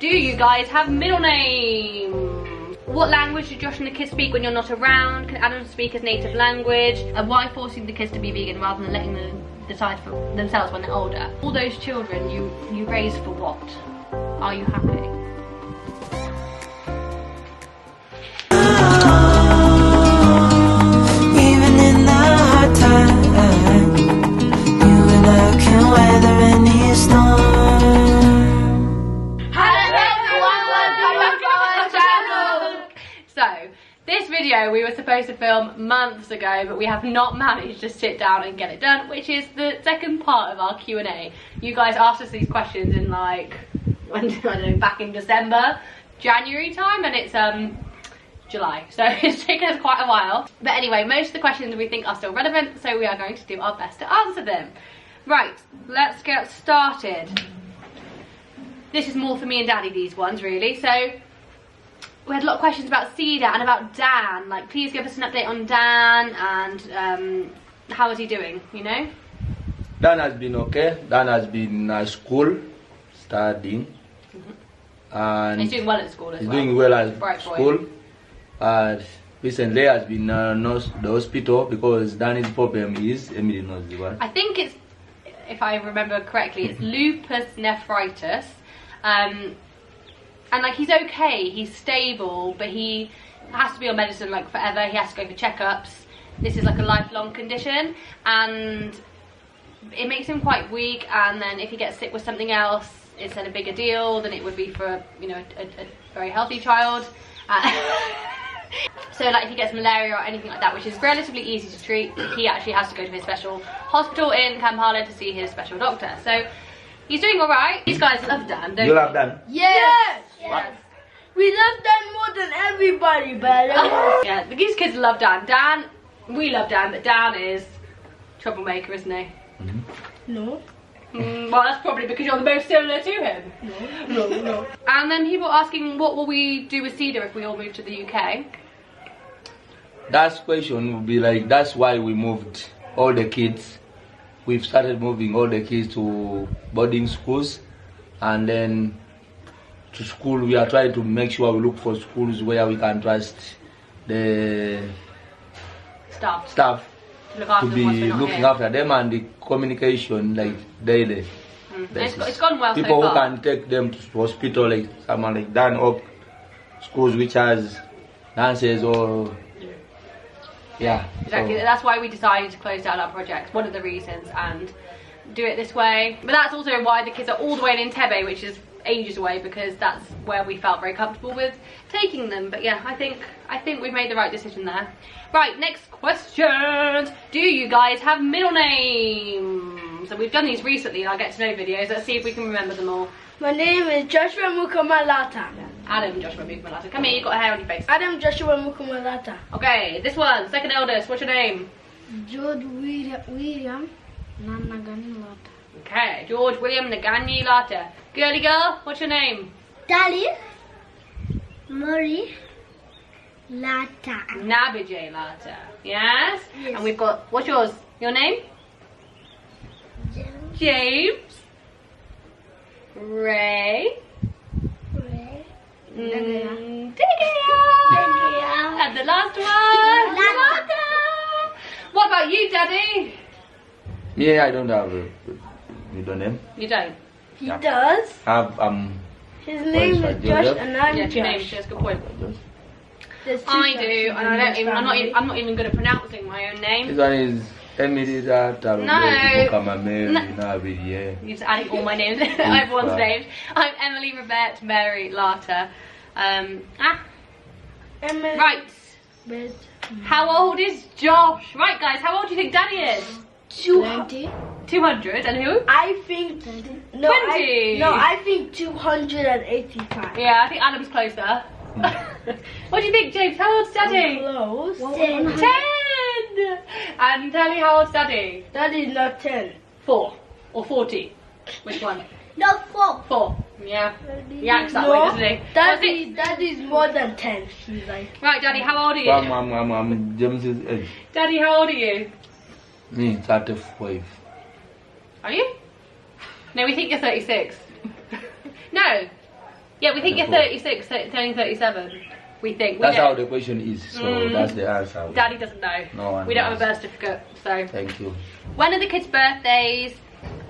Do you guys have middle names? What language do Josh and the kids speak when you're not around? Can Adam speak his native language? And why forcing the kids to be vegan rather than letting them decide for themselves when they're older? All those children you raise for what? Are you happy? Even in the hard time, you and I can weather any storm. So, this video we were supposed to film months ago, but we have not managed to sit down and get it done, which is the second part of our Q&A. You guys asked us these questions in like, I don't know, back in December, January time, and it's July, so it's taken us quite a while. But anyway, most of the questions we think are still relevant, so we are going to do our best to answer them. Right, let's get started. This is more for me and Daddy, these ones, really. So, we had a lot of questions about CEDA and about Dan. Like, please give us an update on Dan and how is he doing, you know? Dan has been okay. Dan has been at school, studying. And he's doing well at school as well. He's doing well at Bright school. Boy. Recently has been nursed to the hospital because Danny's problem is, Emilie knows the one. I think it's, if I remember correctly, it's lupus nephritis. And like, he's okay, he's stable, but he has to be on medicine like forever. He has to go for checkups. This is like a lifelong condition, and it makes him quite weak. And then if he gets sick with something else, it's then a bigger deal than it would be for, you know, a very healthy child. So like, if he gets malaria or anything like that, which is relatively easy to treat, he actually has to go to his special hospital in Kampala to see his special doctor. So he's doing all right. These guys love Dan, don't You love Dan? Yes! Yes. We love Dan more than everybody, but yeah, these kids love Dan. Dan, we love Dan, but Dan is troublemaker, isn't he? no. Well, that's probably because you're the most similar to him. No. And then people asking, what will we do with CEDA if we all move to the UK? That question would be like, that's why we moved all the kids. We've started moving all the kids to boarding schools, and then to school. We are trying to make sure we look for schools where we can trust the staff to look after to them once be we're not looking here. after them, and the communication like daily. It's gone well People so who far. can take them to hospital, like someone like Dan, or schools which has nurses or yeah. Exactly, So that's why we decided to close down our project, one of the reasons, and do it this way. But that's also why the kids are all the way in Entebbe, which is ages away, because that's where we felt very comfortable with taking them. But yeah, I think we've made the right decision there. Right, next question. Do you guys have middle names? So we've done these recently in our get to know videos. Let's see if we can remember them all. My name is Joshua Mukamalata. Adam Joshua Mukamalata. Come here, you've got a hair on your face. Adam Joshua Mukamalata. Okay, this one, second eldest, what's your name? George William Nanaganilata. Okay, George William Nagani Lata. Girly girl, what's your name? Tallie Murray Lata. Nabijay Lata. Yes? And we've got, what's yours? Your name? James. Ray. Tiggy. And the last one. Lata. What about you, Daddy? me, I don't have a middle name. You don't? He does. I have His name is Josh, Joseph. and I'm Yeah, two names, Josh. that's a good point. There's two I Joshes do, and in I don't this even, family. I'm not even good at pronouncing my own name. This one is Emilie that No. You're just adding all my names, everyone's names. I'm Emily, Rebecca, Mary, Larter. Emily, Right. but How old is Josh? Right, guys, how old do you think Danny is? 20. 200, and who? I think 20. I think 285. Yeah, I think Adam's closer. What do you think, James? How old's Daddy? Close. 10! And Tallie, how old's Daddy? That is not 10. 4 or 40? Which one? No, 4. 4. Yeah. He acts that way, doesn't he? That is more than 10. He's like. Right, Daddy, how old are you? I'm James's age. Daddy, how old are you? Me, 35. Are you? No, we think you're 36. No. Yeah, we think you're 36, so it's only 37. We think. That's how the question is, so that's the answer. Daddy doesn't know. No one we don't knows. have a birth certificate, so. Thank you. When are the kids' birthdays?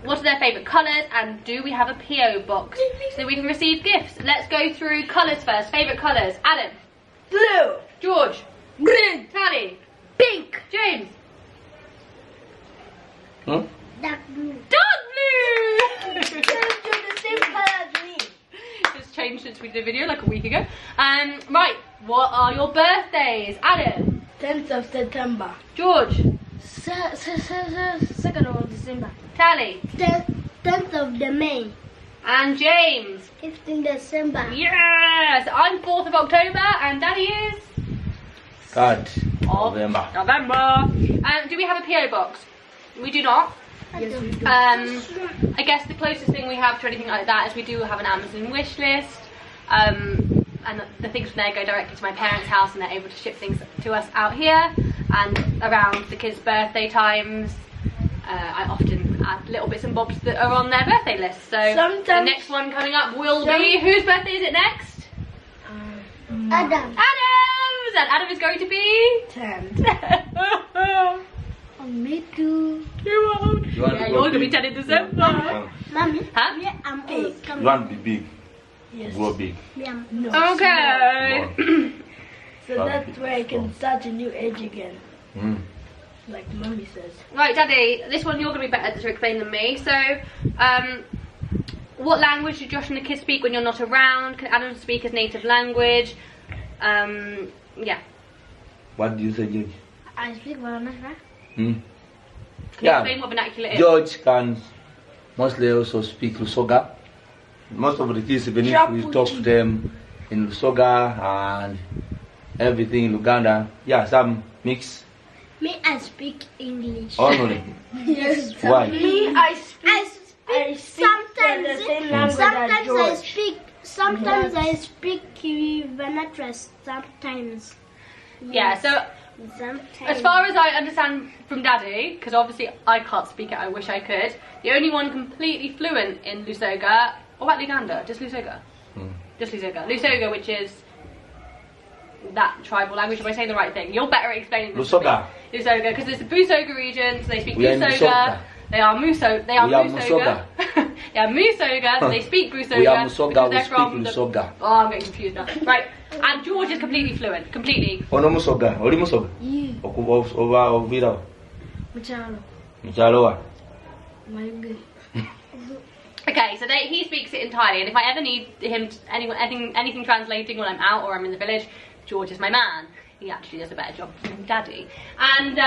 What are their favourite colours? And do we have a PO box so we can receive gifts? Let's go through colours first. Favourite colours? Adam. Blue. George. Green. Tally. Pink. James. Hmm? Dark blue. Dark blue! You're the same color as me. It's changed since we did a video like a week ago. Right, what are your birthdays? Adam. 10th of September. George. 2nd of December. Tally. 10th of the May. And James. 15th December. Yes! I'm 4th of October and Daddy is... 3rd November. November. Do we have a PO box? We do not. Yes, we do. I guess the closest thing we have to anything like that is we do have an Amazon wish list. And the things from there go directly to my parents' house and they're able to ship things to us out here. And around the kids' birthday times, I often add little bits and bobs that are on their birthday list. So Sometimes- the next one coming up will be, whose birthday is it next? Adam. Adam's! And Adam is going to be... 10. Oh, me too. You won't. You want Yeah, to you're go going to be big? 10 in December. Mommy. Huh? Yeah, I'm Big. coming. You want to be big? Yes. Go big. Yeah. No. Okay. More. So that's where I can start a new age again. Like mommy says. Right, Daddy, this one you're going to be better to explain than me. So, what language do Josh and the kids speak when you're not around? Can Adam speak his native language? Yeah. What do you say, George? I speak Malaria. Hmm? Can you Yeah. explain what vernacular is? George can mostly also speak Lusoga. Most of the kids, even if we talk to them in Lusoga and everything in Uganda, yeah, some mix Me, I speak English. only. Yes. Why? Me, I speak sometimes. the same language as Sometimes I George. speak. Sometimes I speak vernacular. Sometimes. Yeah, so Sometimes. as far as I understand from Daddy, because obviously I can't speak it, I wish I could, the only one completely fluent in Lusoga, or about Uganda, just Lusoga? Just Lusoga. Lusoga, which is that tribal language. Am I saying the right thing? You're better at explaining this. Lusoga. Lusoga, because it's the Busoga region, so they speak We are in Busoga. Lusoga. They are Musoga. They are We are Musoga. They are Musoga, so they speak Busoga. We are Musoga, because we they're speak from Lusoga. Oh, I'm getting confused now. Right, and George is completely fluent, completely. Ono Musoga, oli Musoga? Yeah. Oba ovira Mchalo. mchalowa. Maybe. Okay, so he speaks it entirely, and if I ever need him, anything translating when I'm out or I'm in the village, George is my man. He actually does a better job than Daddy. And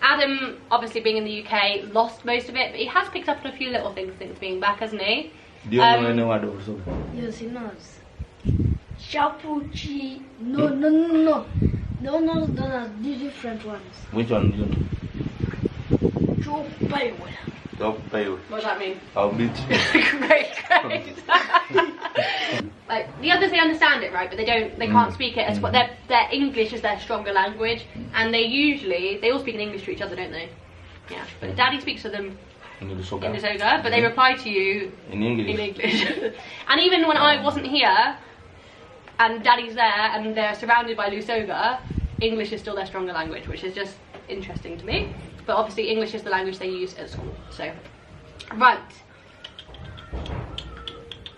Adam, obviously being in the UK, lost most of it, but he has picked up on a few little things since being back, hasn't he? Do you know any word of Lusoga? Yes, he knows. Shapuchi. No. Those are different ones. Which one do you know? Chopaiwe. Don't pay. What does that mean? I'll beat you. Great. Like the others, they understand it, right? But they can't speak it. As what their English is their stronger language, and they all speak in English to each other, don't they? Yeah. But Daddy speaks to them In Lusoga. in Lusoga, but they reply to you In English. in English. And even when I wasn't here, and Daddy's there, and they're surrounded by Lusoga, English is still their stronger language, which is just interesting to me. But obviously English is the language they use at school. So, right.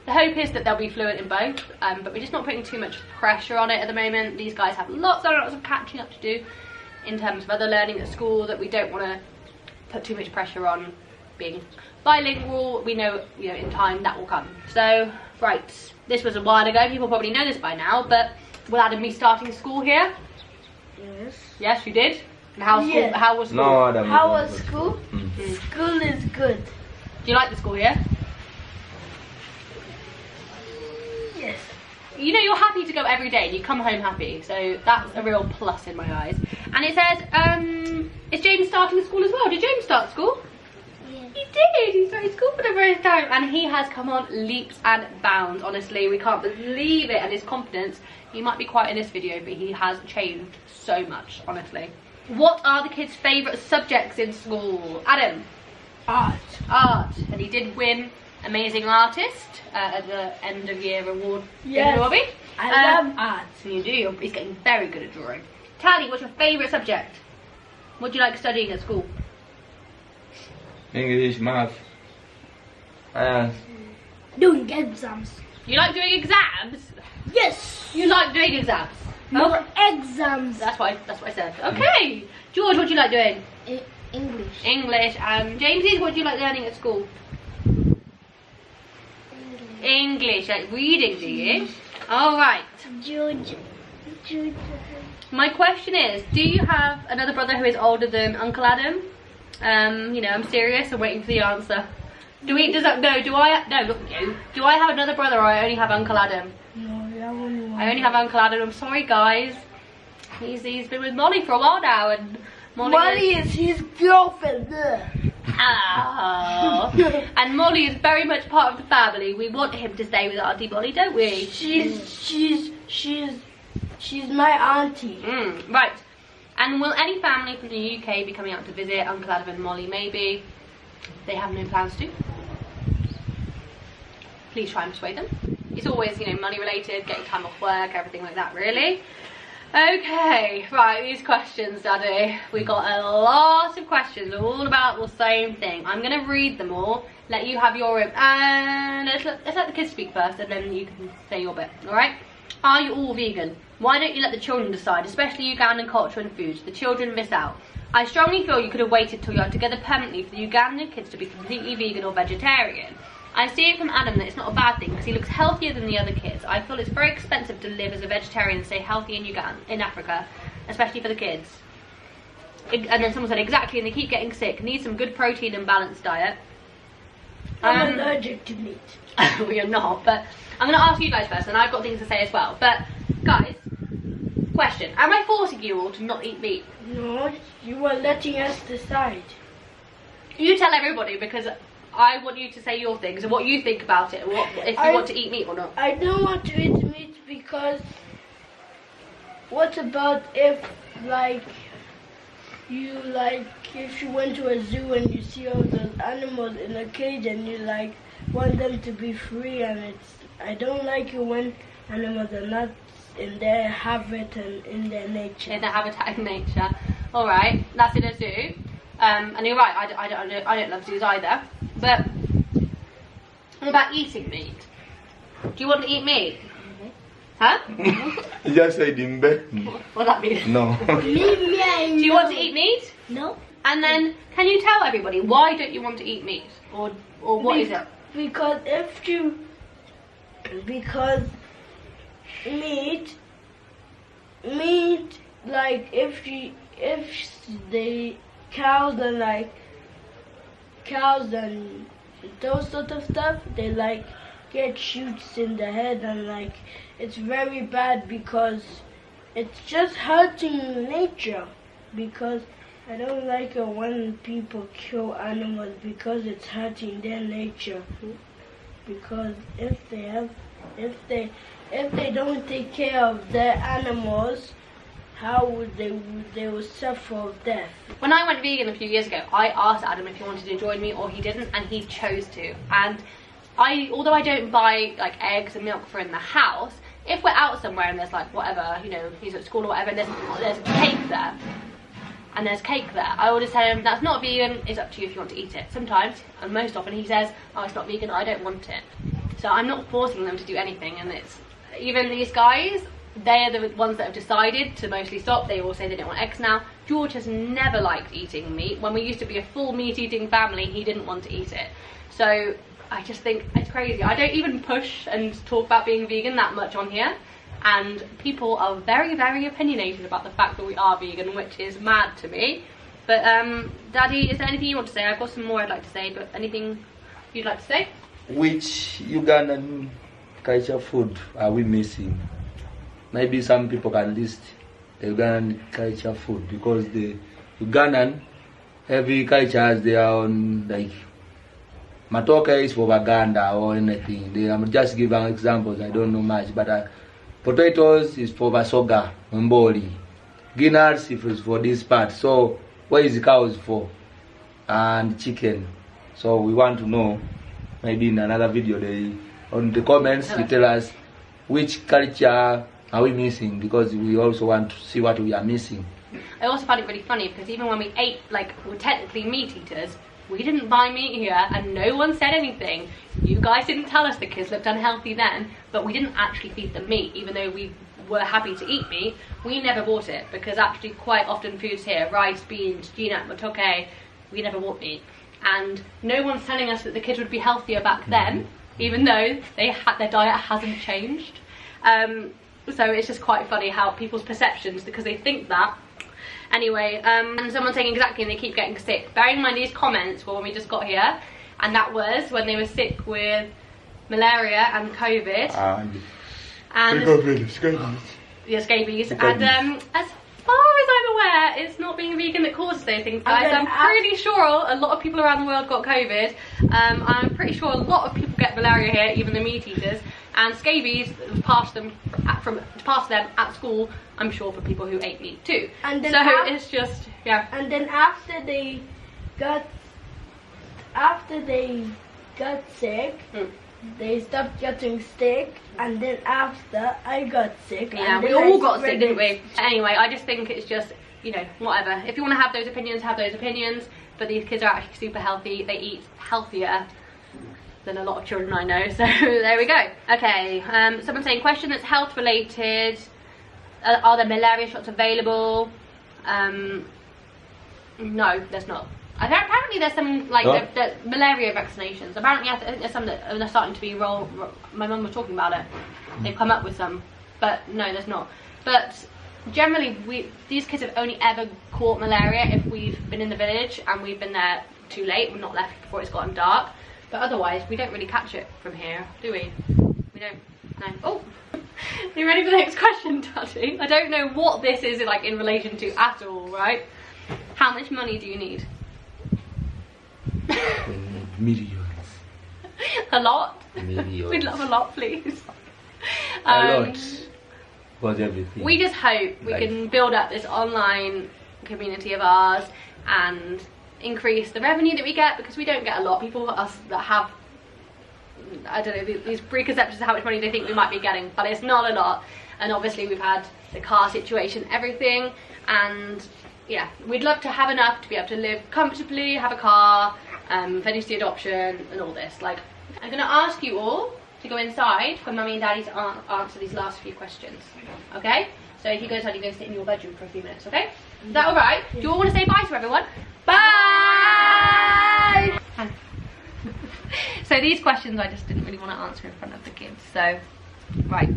The hope is that they'll be fluent in both, but we're just not putting too much pressure on it at the moment. These guys have lots and lots of catching up to do in terms of other learning at school that we don't want to put too much pressure on being bilingual. We know, in time that will come. So, right, this was a while ago. People probably know this by now, but will Adam be starting school here? Yes. Yes, you did. And how Yes. how was school? No, Adam. How was school? School is good. Do you like the school here? Yes. You know you're happy to go every day and you come home happy, so that's a real plus in my eyes. And it says, is James starting school as well? Did James start school? Yeah. He did, he started school for the first time and he has come on leaps and bounds, honestly. We can't believe it, and his confidence, he might be quiet in this video, but he has changed so much, honestly. What are the kids' favourite subjects in school? Adam? Art. Art. And he did win Amazing Artist at the end of year award. Yes. Robbie? I love art. You do. He's getting very good at drawing. Tallie, what's your favourite subject? What do you like studying at school? English, math. Doing exams. You like doing exams? Yes. You like doing exams? More exams. That's what I said. Okay. George, what do you like doing? English. English. Jamesy, what do you like learning at school? English. Like reading, do you? Alright. George. My question is, do you have another brother who is older than Uncle Adam? You know, I'm serious. I'm waiting for the answer. Do I have another brother or I only have Uncle Adam? No, you have only one. I only have Uncle Adam. I'm sorry, guys. He's been with Molly for a while now, and Molly is his girlfriend. Oh. And Molly is very much part of the family. We want him to stay with Auntie Molly, don't we? She's my auntie. Right. And will any family from the UK be coming out to visit Uncle Adam and Molly? Maybe. They have no plans to. Please try and persuade them. It's always, you know, money related, getting time off work, everything like that, really. Okay, right, these questions, Daddy. We got a lot of questions, all about the same thing. I'm going to read them all, let you have your own, and let's let the kids speak first, and then you can say your bit, alright? Are you all vegan? Why don't you let the children decide, especially Ugandan culture and foods? The children miss out. I strongly feel you could have waited till you are together permanently for the Ugandan kids to be completely vegan or vegetarian. I see it from Adam that it's not a bad thing because he looks healthier than the other kids. I feel it's very expensive to live as a vegetarian and stay healthy in Uganda, in Africa, especially for the kids. And then someone said, exactly, and they keep getting sick. Need some good protein and balanced diet. I'm allergic to meat. Well, you're not, but I'm going to ask you guys first, and I've got things to say as well. But, guys, question. Am I forcing you all to not eat meat? No, you are letting us decide. You tell everybody, because I want you to say your things and what you think about it, if you want to eat meat or not. I don't want to eat meat because what about if if you went to a zoo and you see all those animals in a cage and you want them to be free, and I don't like it when animals are not in their habitat and in their nature. In their habitat in nature. Alright, that's in a zoo. And you're right, I don't love zoos either. But what about eating meat? Do you want to eat meat? Huh? You just said in bed. What does that mean? No. Do you want to eat meat? No. And then, can you tell everybody why don't you want to eat meat? Or what is it? Because meat, if the cows and those sort of stuff, they get shoots in the head, and it's very bad because it's just hurting nature. Because I don't like it when people kill animals because it's hurting their nature. Because if they don't take care of their animals, how would they will suffer of death? When I went vegan a few years ago, I asked Adam if he wanted to join me or he didn't, and he chose to. And although I don't buy eggs and milk for in the house, if we're out somewhere and there's whatever, you know, he's at school or whatever, and there's cake there, I always tell him that's not vegan, it's up to you if you want to eat it. Sometimes, and most often, he says, oh, it's not vegan, I don't want it. So I'm not forcing them to do anything, and it's even these guys, they are the ones that have decided to mostly stop. They all say they don't want eggs now. George has never liked eating meat. When we used to be a full meat eating family, he didn't want to eat it. So I just think it's crazy. I don't even push and talk about being vegan that much on here, and people are very, very opinionated about the fact that we are vegan, which is mad to me. But Daddy, is there anything you want to say? I've got some more I'd like to say, but anything you'd like to say? Which Ugandan culture food are we missing? Maybe some people can list the Ugandan culture food, because the Ugandan, every culture has their own, matoke is for Baganda or anything. I'm just giving examples, I don't know much, but potatoes is for Basoga, Mboli. Guineas is for this part. So what is the cows for? And chicken. So we want to know, maybe in another video, on the comments, you tell us which culture are we missing, because we also want to see what we are missing. I also find it really funny because even when we ate, like, we're technically meat eaters, we didn't buy meat here and no one said anything. You guys didn't tell us the kids looked unhealthy then, but we didn't actually feed them meat, even though we were happy to eat meat. We never bought it because actually quite often foods here, rice, beans, gina, matoke, we never bought meat. And no one's telling us that the kids would be healthier back then, even though their diet hasn't changed. So it's just quite funny how people's perceptions, because they think that. Anyway, and someone's saying exactly, and they keep getting sick. Bearing in mind these comments were when we just got here, and that was when they were sick with malaria and COVID. And scabies. Yeah, scabies. And as far as I'm aware, it's not being vegan that causes those things, guys. I'm pretty sure a lot of people around the world got COVID. I'm pretty sure a lot of people get malaria here, even the meat eaters. And scabies was passed to them at school, I'm sure, for people who ate meat too. And then it's just, yeah. And then after they got sick, they stopped getting sick, and then after I got sick. Yeah, we all got sick, didn't we? Anyway, I just think it's just, you know, whatever. If you want to have those opinions, have those opinions. But these kids are actually super healthy. They eat healthier than a lot of children I know. So there we go. Okay, someone's saying, question that's health related. Are there malaria shots available? No, there's not. Apparently there's some, like, the malaria vaccinations. Apparently there's some that are starting to be my mum was talking about it. They've come up with some, but no, there's not. But generally, these kids have only ever caught malaria if we've been in the village and we've been there too late. We're not left before it's gotten dark. But otherwise, we don't really catch it from here, do we? We don't. No. Oh, are you ready for the next question, Daddy? I don't know what this is, like, in relation to at all, right? How much money do you need? Millions. A lot? Millions. We'd love a lot, please. A lot. Was everything. We just hope we can build up this online community of ours and increase the revenue that we get, because we don't get a lot. People that have, I don't know, these preconceptions of how much money they think we might be getting, but it's not a lot. And obviously we've had the car situation, everything, and yeah, we'd love to have enough to be able to live comfortably, have a car, finish the adoption and all this. Like, I'm gonna ask you all to go inside for Mummy and Daddy to answer these last few questions, okay? So if you go inside, you're going to sit in your bedroom for a few minutes, okay? Is that alright? Do you all want to say bye to everyone? Bye! So these questions I just didn't really want to answer in front of the kids, so, right.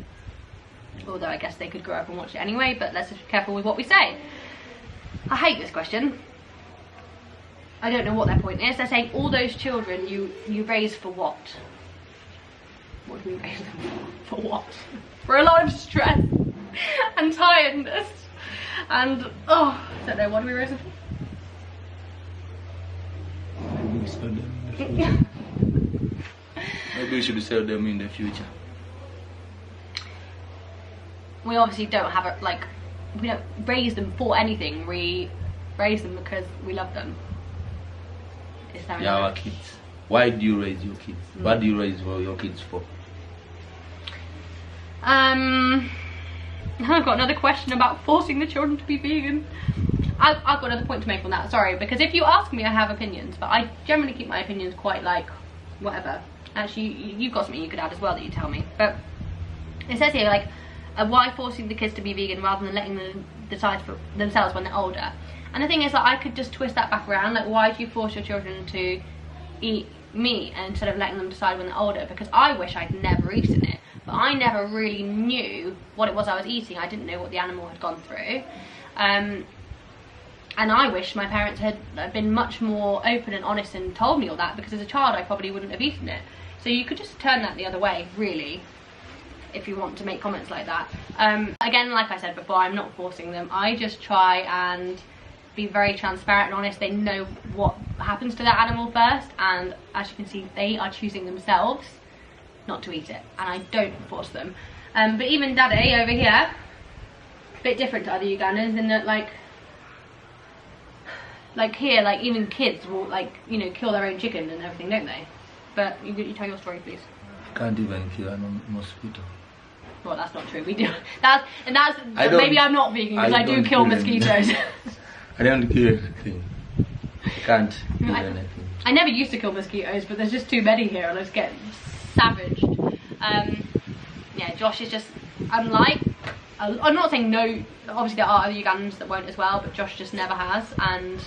Although I guess they could grow up and watch it anyway, but let's just be careful with what we say. I hate this question. I don't know what their point is. They're saying all those children you raise for what? What do we raise them for? For what? For a lot of stress and tiredness and I don't know, what do we raise them for? Maybe we sell them in the future. Maybe we should sell them in the future. We obviously don't have a, like, we don't raise them for anything. We raise them because we love them. Is there our kids. Why do you raise your kids? What do you raise your kids for? I've got another question about forcing the children to be vegan. I've got another point to make on that, sorry, because if you ask me, I have opinions, but I generally keep my opinions quite, like, whatever. Actually, you've got something you could add as well that you tell me. But it says here, like, why forcing the kids to be vegan rather than letting them decide for themselves when they're older? And the thing is, like, I could just twist that back around. Like, why do you force your children to eat meat instead of letting them decide when they're older? Because I wish I'd never eaten it, but I never really knew what it was I was eating. I didn't know what the animal had gone through. And I wish my parents had been much more open and honest and told me all that, because as a child I probably wouldn't have eaten it. So you could just turn that the other way, really, if you want to make comments like that. Again, like I said before, I'm not forcing them. I just try and be very transparent and honest. They know what happens to that animal first, and as you can see, they are choosing themselves not to eat it, and I don't force them. But even Daddy over here, a bit different to other Ugandans in that, like, like here, like even kids will like, you know, kill their own chicken and everything, don't they? But you tell your story, please. Can't even kill a mosquito. Well, that's not true. We do. That's I don't- maybe I'm not vegan because I do don't kill them. mosquitoes. I don't kill anything. Can't kill anything. I never used to kill mosquitoes, but there's just too many here, and I just get savaged. Yeah, Josh is just unlike. I'm not saying no. Obviously, there are other Ugandans that won't as well, but Josh just never has, and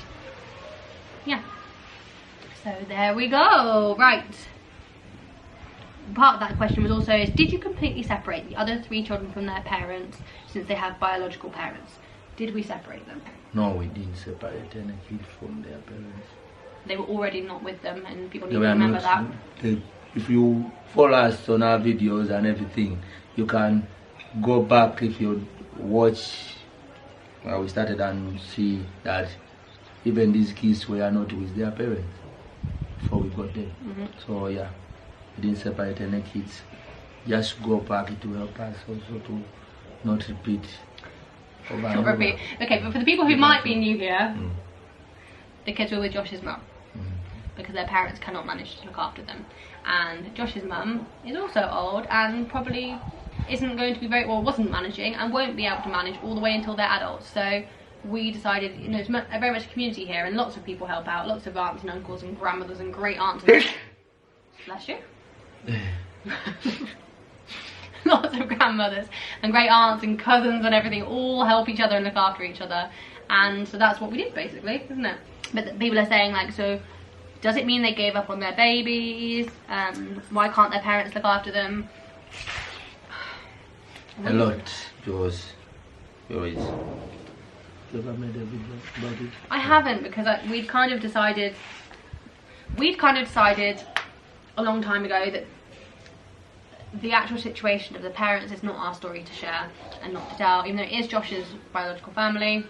yeah. So there we go. Right. Part of that question was also is, did you completely separate the other 3 children from their parents since they have biological parents? Did we separate them? No, we didn't separate any kid from their parents. They were already not with them, and people need They to were remember that. if you follow us on our videos and everything, you can go back if you watch where we started and see that even these kids were not with their parents before we got there. So yeah, we didn't separate any kids. Just go back, it will help us also to not repeat. Over and Not over. repeat. Okay, but for the people who might be new here, the kids were with Josh's mum because their parents cannot manage to look after them, and Josh's mum is also old and probably isn't going to be wasn't managing and won't be able to manage all the way until they're adults. So we decided, you know, it's very much a community here, and lots of people help out, lots of aunts and uncles and grandmothers and great aunts and bless you. Lots of grandmothers and great aunts and cousins and everything all help each other and look after each other, and so that's what we did basically, isn't it? But people are saying like, so does it mean they gave up on their babies? Why can't their parents look after them? A lot, because you always. You ever made a video about it? I haven't, because we'd kind of decided a long time ago that the actual situation of the parents is not our story to share and not to tell, even though it is Josh's biological family.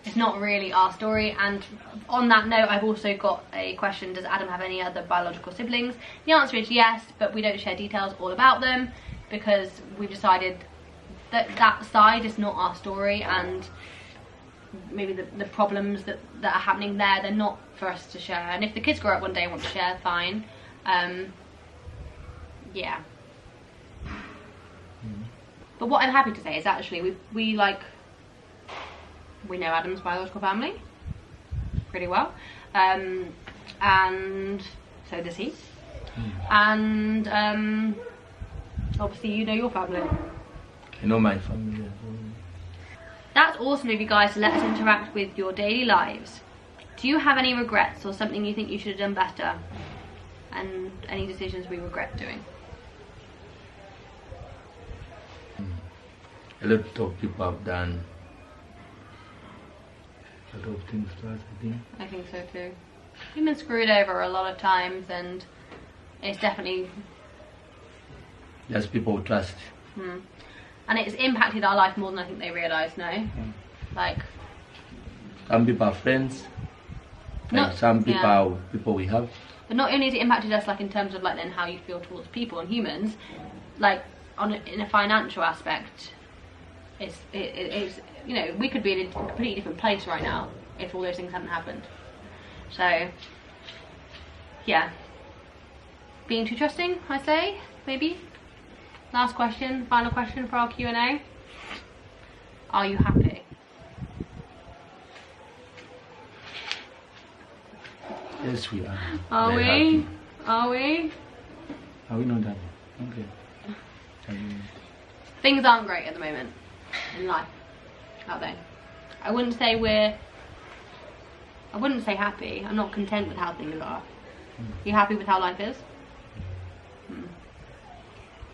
It's not really our story. And on that note, I've also got a question: does Adam have any other biological siblings? The answer is yes, but we don't share details all about them because we've decided that that side is not our story, and maybe the problems that are happening there, they're not for us to share. And if the kids grow up one day and want to share, fine. Yeah. But what I'm happy to say is actually we know Adam's biological family pretty well, and so does he. And obviously you know your family. I know my family. That's awesome of you guys to let us interact with your daily lives. Do you have any regrets or something you think you should have done better? And any decisions we regret doing? A lot of people have done a lot of things to us, I think. I think so too. We've been screwed over a lot of times, and it's definitely... Just people who trust. And it's impacted our life more than I think they realise now. Like... Some people are friends. Like some people are people we have. But not only has it impacted us, like in terms of like then how you feel towards people and humans, like in a financial aspect, it's you know, we could be in a completely different place right now if all those things hadn't happened. So yeah, being too trusting, I say, maybe. Last question, final question for our Q&A. Are you happy? Yes, we are. Are Very we? happy. Are we? Are we not happy? Okay. Things aren't great at the moment in life, are they? I wouldn't say happy. I'm not content with how things are. You happy with how life is?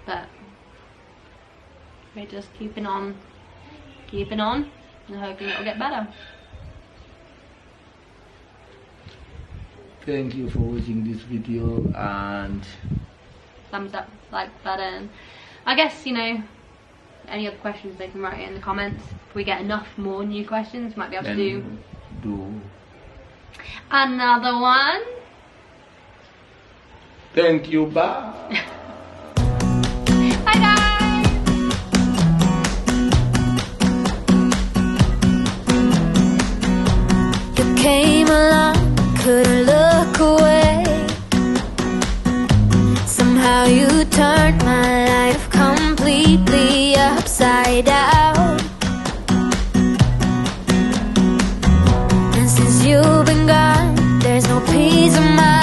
But we're just keeping on, and hoping it'll get better. Thank you for watching this video, and Thumbs up, like button. I guess, you know, any other questions they can write it in the comments. If we get enough more new questions, might be able to do another one. Thank you, bye. Bye guys. You came along Now you turned my life completely upside down. And since you've been gone, there's no peace of mind.